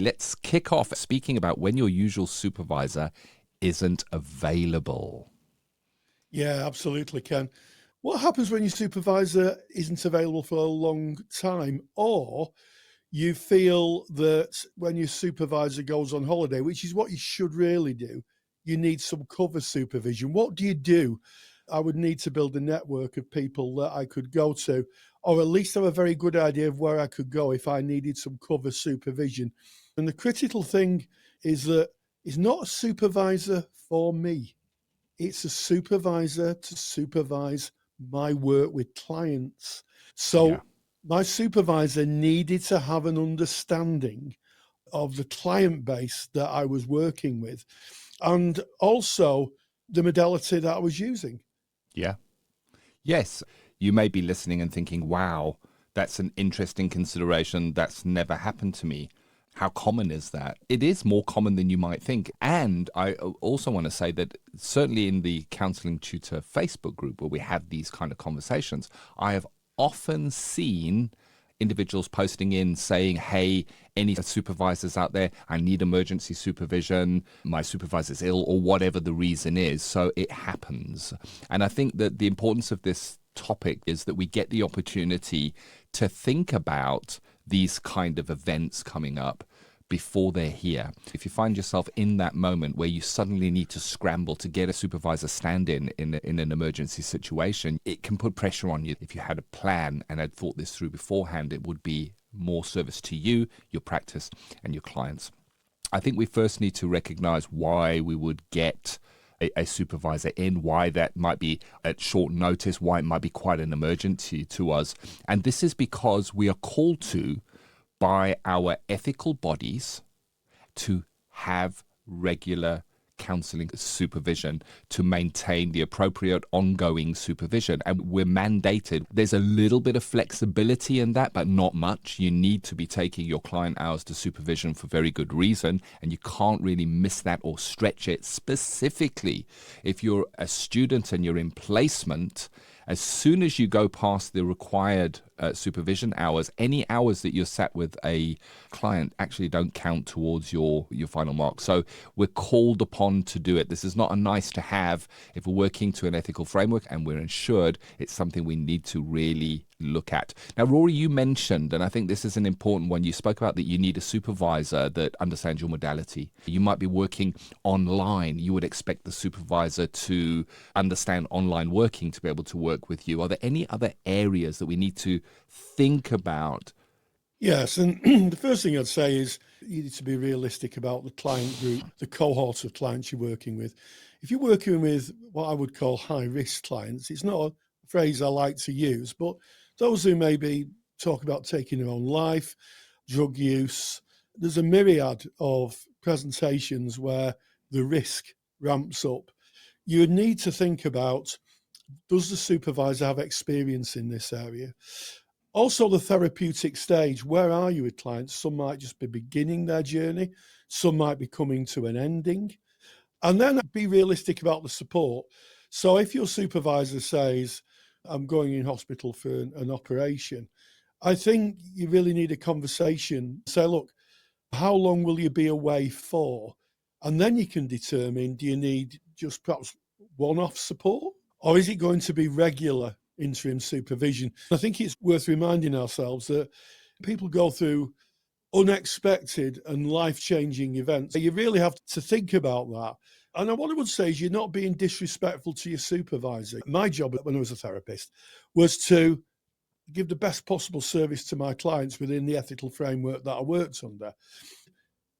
Let's kick off speaking about when your usual supervisor isn't available. Yeah, absolutely, Ken. What happens when your supervisor isn't available for a long time, or you feel that when your supervisor goes on holiday, which is what you should really do, you need some cover supervision? What do you do? I would need to build a network of people that I could go to, or at least have a very good idea of where I could go if I needed some cover supervision. And the critical thing is that it's not a supervisor for me. It's a supervisor to supervise my work with clients. Yeah. So my supervisor needed to have an understanding of the client base that I was working with, and also the modality that I was using. Yeah. Yes. You may be listening and thinking, wow, that's an interesting consideration. That's never happened to me. How common is that? It is more common than you might think. And I also want to say that certainly in the Counselling Tutor Facebook group where we have these kind of conversations, I have often seen individuals posting in saying, hey, any supervisors out there, I need emergency supervision, my supervisor's ill, or whatever the reason is. So it happens. And I think that the importance of this topic is that we get the opportunity to think about these kind of events coming up before they're here. If you find yourself in that moment where you suddenly need to scramble to get a supervisor stand-in in an emergency situation, it can put pressure on you. If you had a plan and had thought this through beforehand, it would be more service to you, your practice, and your clients. I think we first need to recognize why we would get a supervisor in, why that might be at short notice, why it might be quite an emergency to us. And this is because we are called to by our ethical bodies to have regular counselling supervision to maintain the appropriate ongoing supervision. And we're mandated. There's a little bit of flexibility in that, but not much. You need to be taking your client hours to supervision for very good reason, and you can't really miss that or stretch it. Specifically, if you're a student and you're in placement, as soon as you go past the required supervision hours, any hours that you're sat with a client actually don't count towards your final mark. So we're called upon to do it. This is not a nice to have. If we're working to an ethical framework and we're insured, it's something we need to really look at. Now, Rory, you mentioned, and I think this is an important one, you spoke about that you need a supervisor that understands your modality. You might be working online. You would expect the supervisor to understand online working to be able to work with you. Are there any other areas that we need to think about? Yes, and the first thing I'd say is you need to be realistic about the client group, the cohort of clients you're working with. If you're working with what I would call high-risk clients, it's not a phrase I like to use, but those who maybe talk about taking their own life, drug use, there's a myriad of presentations where the risk ramps up. You would need to think about, does the supervisor have experience in this area? Also, the therapeutic stage, where are you with clients? Some might just be beginning their journey, some might be coming to an ending. And then be realistic about the support. So if your supervisor says, I'm going in hospital for an operation, I think you really need a conversation. Say, look, how long will you be away for? And then you can determine, do you need just perhaps one-off support? Or is it going to be regular interim supervision? I think it's worth reminding ourselves that people go through unexpected and life-changing events. You really have to think about that. And what I would say is you're not being disrespectful to your supervisor. My job when I was a therapist was to give the best possible service to my clients within the ethical framework that I worked under.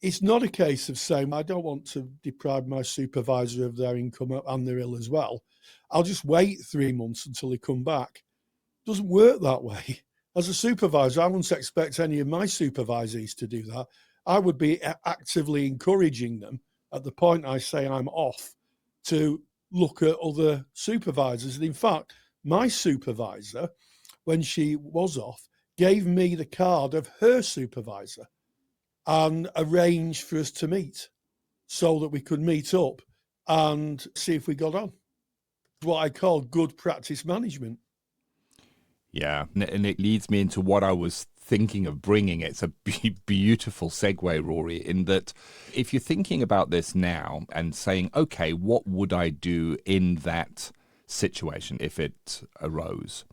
It's not a case of saying, I don't want to deprive my supervisor of their income and their ill as well. I'll just wait 3 months until they come back. It doesn't work that way. As a supervisor, I wouldn't expect any of my supervisees to do that. I would be actively encouraging them at the point I say I'm off to look at other supervisors. And in fact, my supervisor, when she was off, gave me the card of her supervisor and arranged for us to meet so that we could meet up and see if we got on. What I call good practice management. Yeah, and it leads me into what I was thinking of bringing. It's a beautiful segue, Rory, in that if you're thinking about this now and saying, okay, what would I do in that situation if it arose?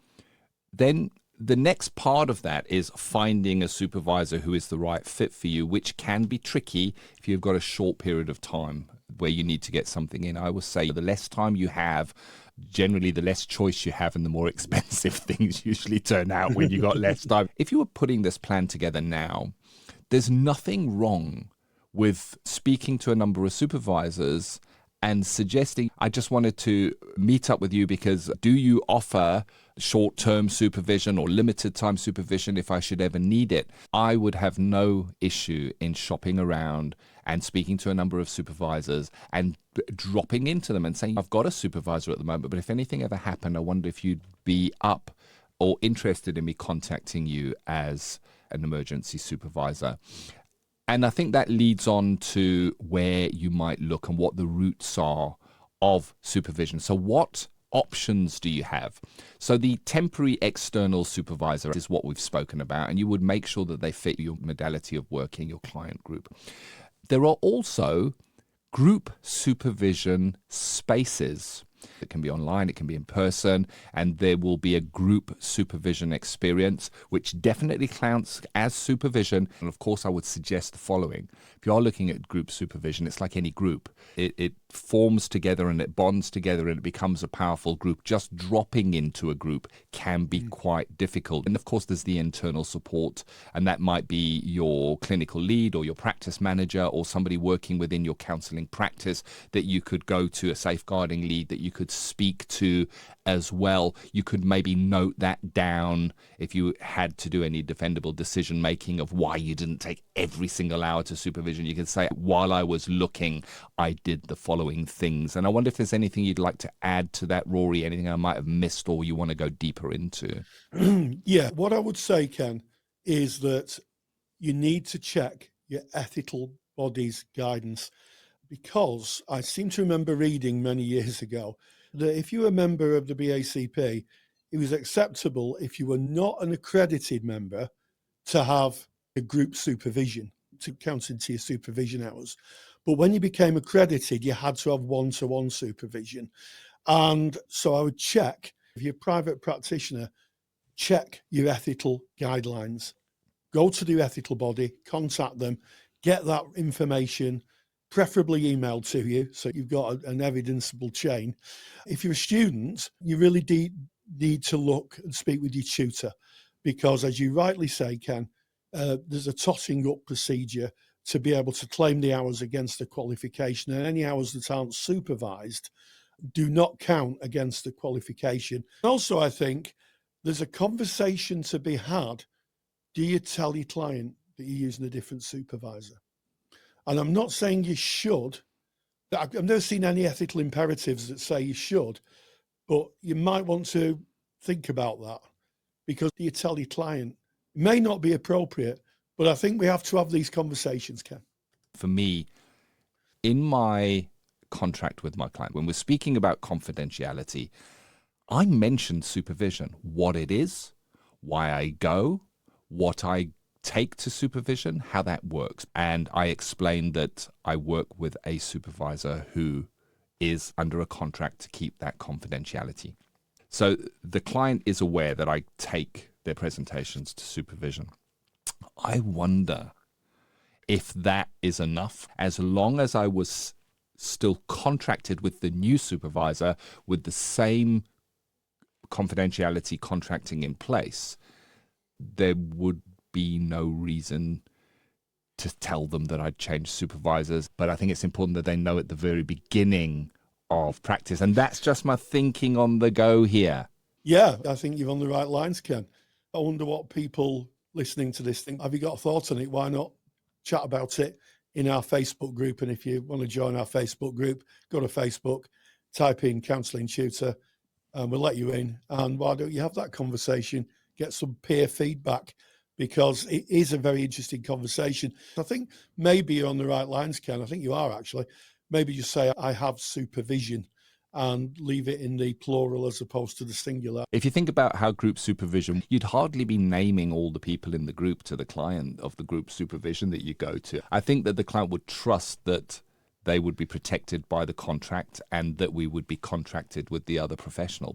Then the next part of that is finding a supervisor who is the right fit for you, which can be tricky if you've got a short period of time where you need to get something in. I would say the less time you have, generally the less choice you have, and the more expensive things usually turn out when you got less time. If you were putting this plan together now, there's nothing wrong with speaking to a number of supervisors and suggesting, I just wanted to meet up with you because do you offer short-term supervision or limited time supervision if I should ever need it? I would have no issue in shopping around and speaking to a number of supervisors and dropping into them and saying, I've got a supervisor at the moment, but if anything ever happened, I wonder if you'd be up or interested in me contacting you as an emergency supervisor. And I think that leads on to where you might look and what the routes are of supervision. So what options do you have? So the temporary external supervisor is what we've spoken about, and you would make sure that they fit your modality of working, your client group. There are also group supervision spaces. It can be online, it can be in person, and there will be a group supervision experience, which definitely counts as supervision. And of course, I would suggest the following. If you are looking at group supervision, it's like any group. It forms together and it bonds together and it becomes a powerful group. Just dropping into a group can be quite difficult. And of course, there's the internal support, and that might be your clinical lead or your practice manager or somebody working within your counselling practice that you could go to, a safeguarding lead that you could speak to as well. You could maybe note that down if you had to do any defendable decision making of why you didn't take every single hour to supervision. You could say, while I was looking, I did the following things. And I wonder if there's anything you'd like to add to that, Rory, anything I might have missed or you want to go deeper into. Yeah, what I would say, Ken, is that you need to check your ethical body's guidance, because I seem to remember reading many years ago that if you were a member of the BACP, it was acceptable if you were not an accredited member to have a group supervision to count into your supervision hours. But when you became accredited, you had to have one-to-one supervision. And so I would check, if you're a private practitioner, check your ethical guidelines. Go to the ethical body, contact them, get that information, preferably emailed to you, so you've got an evidenceable chain. If you're a student, you really need to look and speak with your tutor, because as you rightly say, Ken, there's a totting up procedure to be able to claim the hours against the qualification, and any hours that aren't supervised do not count against the qualification. Also, I think there's a conversation to be had. Do you tell your client that you're using a different supervisor? And I'm not saying you should. I've never seen any ethical imperatives that say you should, but you might want to think about that, because you tell your client it may not be appropriate, but I think we have to have these conversations, Ken. For me, in my contract with my client, when we're speaking about confidentiality, I mentioned supervision, what it is, why I go, what I take to supervision, how that works. And I explained that I work with a supervisor who is under a contract to keep that confidentiality. So the client is aware that I take their presentations to supervision. I wonder if that is enough, as long as I was still contracted with the new supervisor with the same confidentiality contracting in place, there would be no reason to tell them that I'd changed supervisors. But I think it's important that they know at the very beginning of practice. And that's just my thinking on the go here. Yeah, I think you're on the right lines, Ken. I wonder what people listening to this think. Have you got a thought on it? Why not chat about it in our Facebook group? And if you want to join our Facebook group, go to Facebook, type in Counselling Tutor, and we'll let you in. And why don't you have that conversation, get some peer feedback, because it is a very interesting conversation. I think maybe you're on the right lines, Ken. I think you are, actually. Maybe you say, I have supervision, and leave it in the plural as opposed to the singular. If you think about how group supervision, you'd hardly be naming all the people in the group to the client of the group supervision that you go to. I think that the client would trust that they would be protected by the contract and that we would be contracted with the other professional.